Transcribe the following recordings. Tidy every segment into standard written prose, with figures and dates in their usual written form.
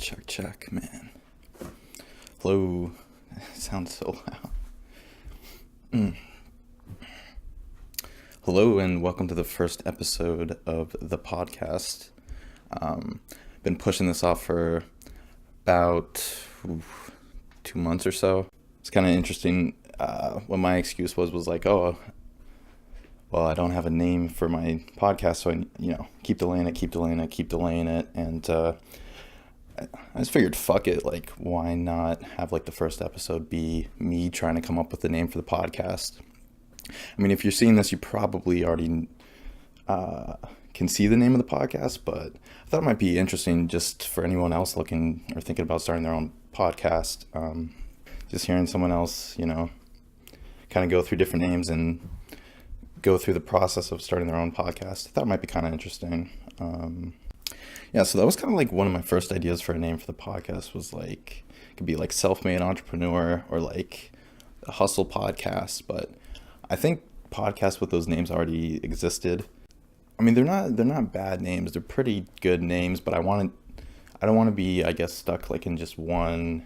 Check, man. Hello. Sounds so loud. Hello, and welcome to the first episode of the podcast. Been pushing this off for about 2 months or so. It's kind of interesting. What my excuse was like, oh, well, I don't have a name for my podcast, so I, keep delaying it, and I just figured, fuck it, like, why not have, like, the first episode be me trying to come up with a name for the podcast? I mean, if you're seeing this, you probably already can see the name of the podcast, but I thought it might be interesting just for anyone else looking or thinking about starting their own podcast, just hearing someone else, kind of go through different names and go through the process of starting their own podcast. I thought it might be kind of interesting. So that was kind of like one of my first ideas for a name for the podcast was like, it could be like self-made entrepreneur or like a hustle podcast. But I think podcasts with those names already existed. I mean, they're not bad names. They're pretty good names, but I don't want to be, I guess, stuck like in just one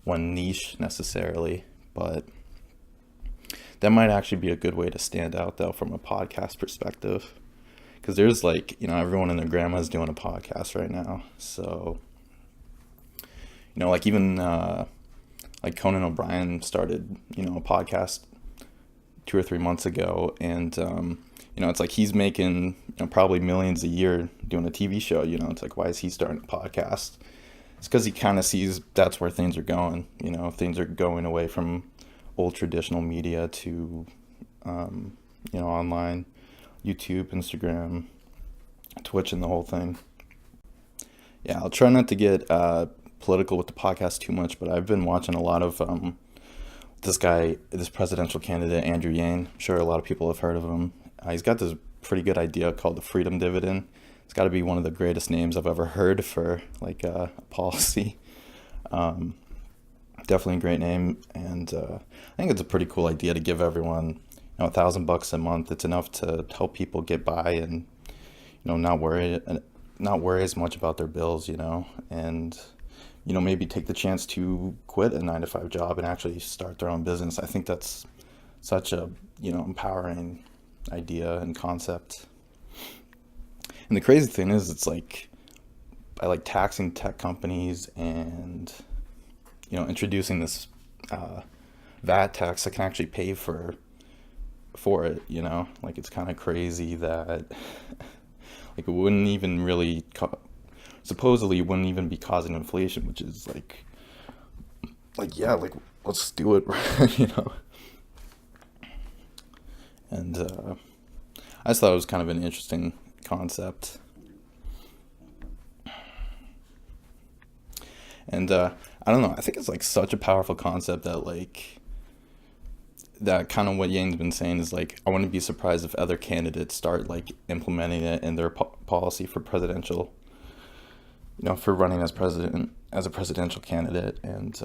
niche necessarily, but that might actually be a good way to stand out though from a podcast perspective. Because there's like, everyone and their grandma is doing a podcast right now. So, like even like Conan O'Brien started, a podcast 2 or 3 months ago. And, it's like he's making probably millions a year doing a TV show. It's like, why is he starting a podcast? It's because he kind of sees that's where things are going. Things are going away from old traditional media to, online. YouTube, Instagram, Twitch, and the whole thing. Yeah, I'll try not to get political with the podcast too much, but I've been watching a lot of this presidential candidate, Andrew Yang. I'm sure a lot of people have heard of him. He's got this pretty good idea called the freedom dividend. It's got to be one of the greatest names I've ever heard for like a policy. Definitely a great name, and I think it's a pretty cool idea to give everyone $1,000 a month. It's enough to help people get by and not worry as much about their bills, and maybe take the chance to quit a 9-to-5 job and actually start their own business. I think that's such a empowering idea and concept. And the crazy thing is, it's like by like taxing tech companies and introducing this VAT tax that can actually pay for it, like it's kind of crazy that like it wouldn't even really supposedly wouldn't even be causing inflation, which is like yeah, like let's do it. And I just thought it was kind of an interesting concept. And I don't know, I think it's like such a powerful concept that kind of what Yang's been saying is like, I wouldn't be surprised if other candidates start like implementing it in their policy for presidential, for running as a presidential candidate. And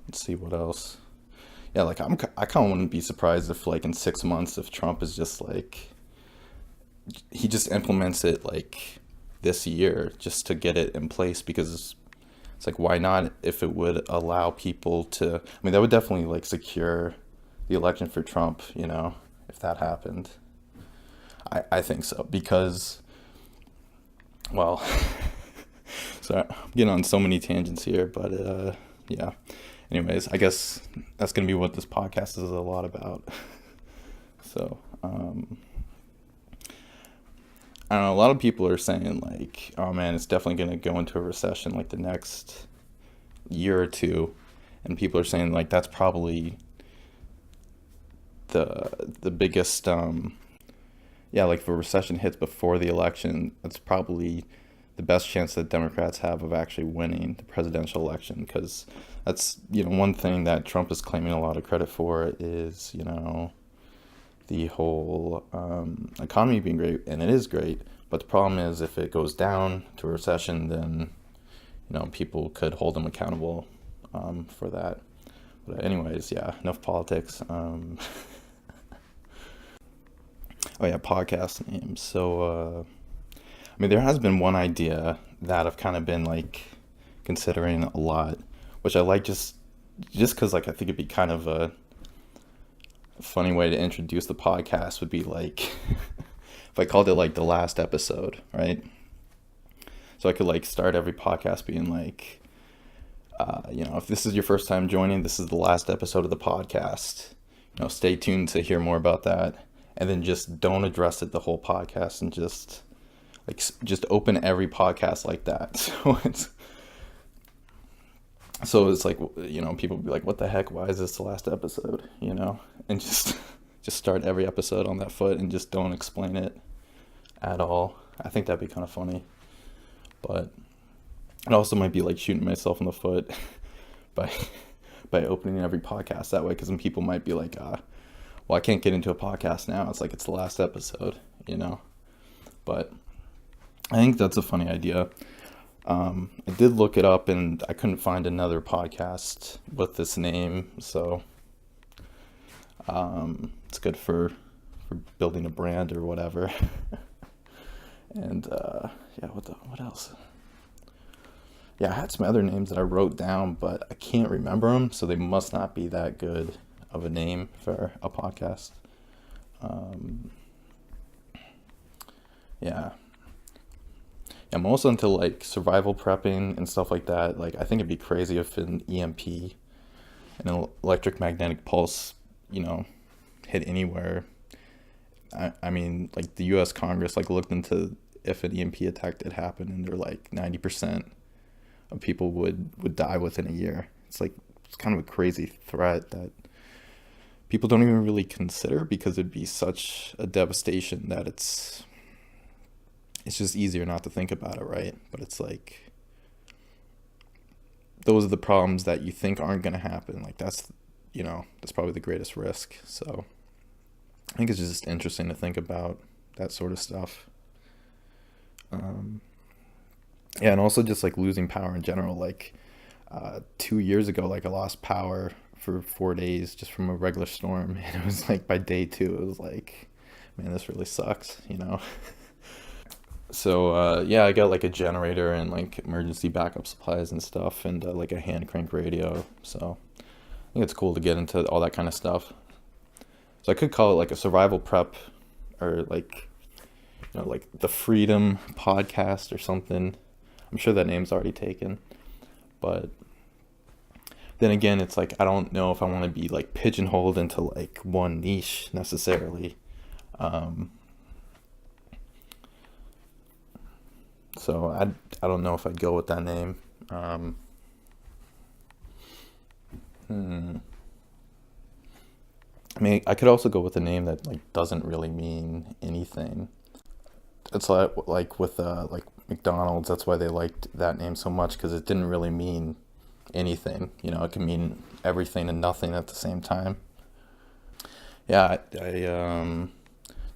let's see what else. Yeah, like I kind of wouldn't be surprised if like in 6 months, if Trump is just like, he just implements it like this year just to get it in place, because it's like, why not, if it would allow people to, I mean, that would definitely like secure the election for Trump, if that happened. I think so, because, well, sorry, I'm getting on so many tangents here, but yeah. Anyways, I guess that's going to be what this podcast is a lot about. So, I don't know, a lot of people are saying like, oh man, it's definitely going to go into a recession like the next year or two. And people are saying like, that's probably the biggest, like if a recession hits before the election, that's probably the best chance that Democrats have of actually winning the presidential election. Because that's, one thing that Trump is claiming a lot of credit for is, the whole economy being great, and it is great, but the problem is if it goes down to a recession, then people could hold him accountable for that. But anyways, yeah, enough politics. Oh yeah, podcast names. So, I mean, there has been one idea that I've kind of been like considering a lot, which I like just because like I think it'd be kind of a funny way to introduce the podcast would be like if I called it like the last episode, right? So I could like start every podcast being like, if this is your first time joining, this is the last episode of the podcast. Stay tuned to hear more about that, and then just don't address it the whole podcast, and just open every podcast like that. So it's like, people be like, what the heck? Why is this the last episode? And just start every episode on that foot and just don't explain it at all. I think that'd be kind of funny. But it also might be like shooting myself in the foot by opening every podcast that way, because then people might be like, well, I can't get into a podcast now. It's like it's the last episode, But I think that's a funny idea. I did look it up and I couldn't find another podcast with this name, so it's good for building a brand or whatever. And what else? Yeah, I had some other names that I wrote down, but I can't remember them, so they must not be that good of a name for a podcast. Yeah. I'm also into like survival prepping and stuff like that. Like, I think it'd be crazy if an EMP, an electric magnetic pulse, hit anywhere. I mean, like the U.S. Congress like looked into if an EMP attack did happen, and they're like 90% of people would die within a year. It's kind of a crazy threat that people don't even really consider, because it'd be such a devastation that it's just easier not to think about it, right? But it's like, those are the problems that you think aren't going to happen. Like, that's probably the greatest risk. So I think it's just interesting to think about that sort of stuff. And also just like losing power in general. Like 2 years ago, like I lost power for 4 days just from a regular storm. And it was like by day 2, it was like, man, this really sucks, So, I got like a generator and like emergency backup supplies and stuff, and like a hand crank radio. So I think it's cool to get into all that kind of stuff. So I could call it like a survival prep, or like, like the Freedom Podcast or something. I'm sure that name's already taken. But then again, it's like, I don't know if I want to be like pigeonholed into like one niche necessarily. So I don't know if I'd go with that name. I mean, I could also go with a name that like doesn't really mean anything. It's like with like McDonald's. That's why they liked that name so much, because it didn't really mean anything. It can mean everything and nothing at the same time. Yeah, I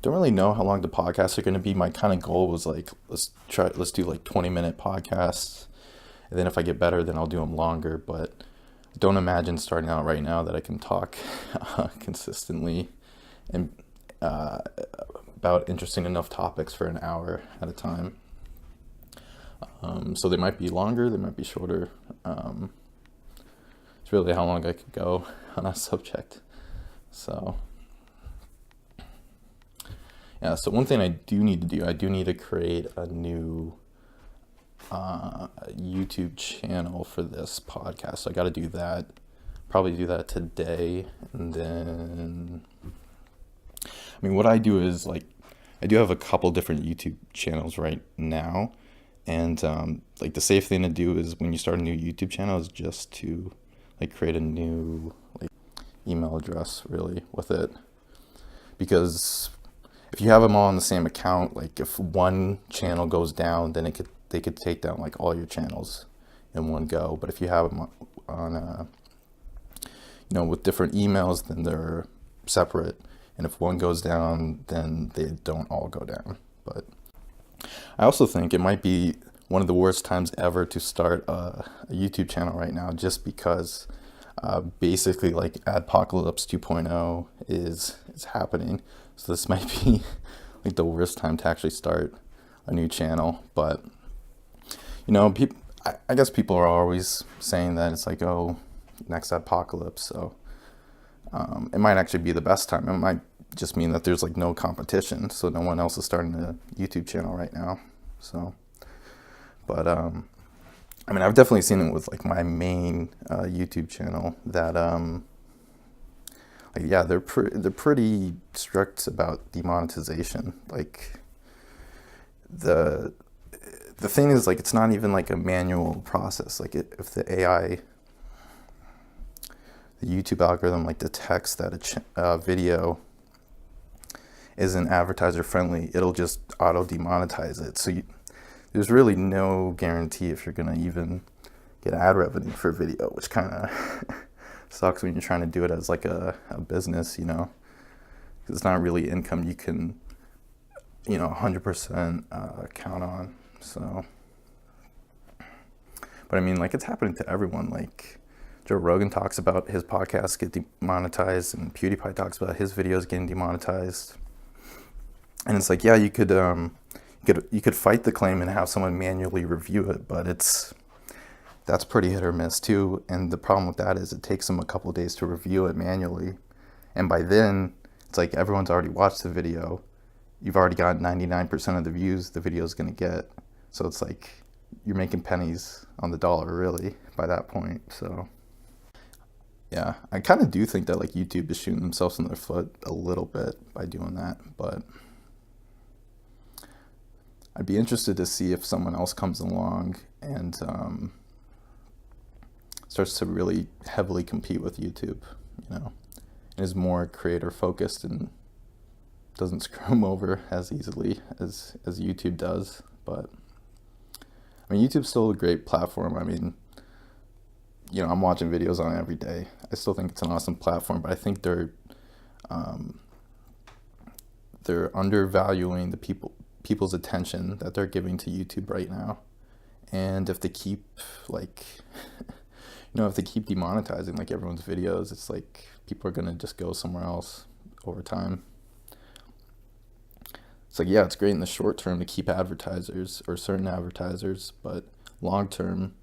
don't really know how long the podcasts are going to be. My kind of goal was like, let's do like 20-minute podcasts, and then if I get better, then I'll do them longer. But I don't imagine starting out right now that I can talk consistently and about interesting enough topics for an hour at a time. So they might be longer, they might be shorter. It's really how long I could go on a subject. So yeah, so one thing I do need to create a new YouTube channel for this podcast. So I got to do that. Probably do that today. And then, I mean, what I do is like, I do have a couple different YouTube channels right now. And like the safe thing to do is when you start a new YouTube channel is just to like create a new like email address really with it. Because if you have them all on the same account, like if one channel goes down, then they could take down like all your channels in one go. But if you have them on with different emails, then they're separate. And if one goes down, then they don't all go down. But I also think it might be one of the worst times ever to start a YouTube channel right now, just because basically like Adpocalypse 2.0 is happening. So this might be like the worst time to actually start a new channel. But people, I guess people are always saying that it's like, oh, next apocalypse. So it might actually be the best time. It might just mean that there's like no competition, so no one else is starting a YouTube channel right now. So, but I've definitely seen it with like my main YouTube channel that they're pretty strict about demonetization. Like the thing is, like, it's not even like a manual process. Like if the AI, the YouTube algorithm, like, detects that a video isn't advertiser friendly, it'll just auto demonetize it. So there's really no guarantee if you're gonna even get ad revenue for video, which kind of sucks when you're trying to do it as like a business, because it's not really income you can 100% count on. So, but I mean, like, it's happening to everyone. Like, Joe Rogan talks about his podcasts get demonetized, and PewDiePie talks about his videos getting demonetized. And it's like, yeah, you could fight the claim and have someone manually review it, but that's pretty hit or miss too. And the problem with that is it takes them a couple of days to review it manually, and by then it's like everyone's already watched the video. You've already got 99% of the views the video is going to get. So it's like you're making pennies on the dollar, really, by that point. So yeah, I kind of do think that like YouTube is shooting themselves in their foot a little bit by doing that, but I'd be interested to see if someone else comes along and starts to really heavily compete with YouTube, and is more creator focused and doesn't screw them over as easily as YouTube does. But I mean, YouTube's still a great platform. I mean, I'm watching videos on it every day. I still think it's an awesome platform, but I think they're undervaluing the people's attention that they're giving to YouTube right now. And if they keep if they keep demonetizing like everyone's videos, it's like people are gonna just go somewhere else over time. It's like, yeah, it's great in the short term to keep advertisers or certain advertisers, but long term,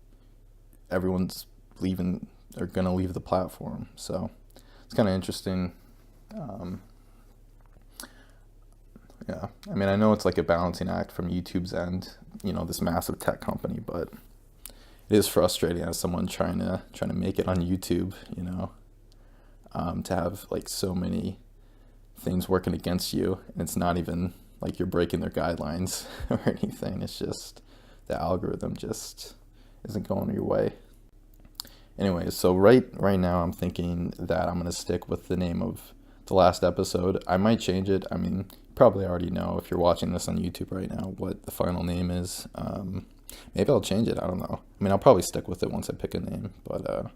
everyone's leaving or gonna leave the platform. So it's kind of interesting. Yeah, I mean, I know it's like a balancing act from YouTube's end, this massive tech company, but it is frustrating as someone trying to make it on YouTube, to have like so many things working against you, and it's not even like you're breaking their guidelines or anything. It's just the algorithm just isn't going your way. Anyways, so right now I'm thinking that I'm gonna stick with the name of the last episode. I might change it. I mean, you probably already know if you're watching this on YouTube right now what the final name is. Maybe I'll change it. I don't know. I mean, I'll probably stick with it once I pick a name, but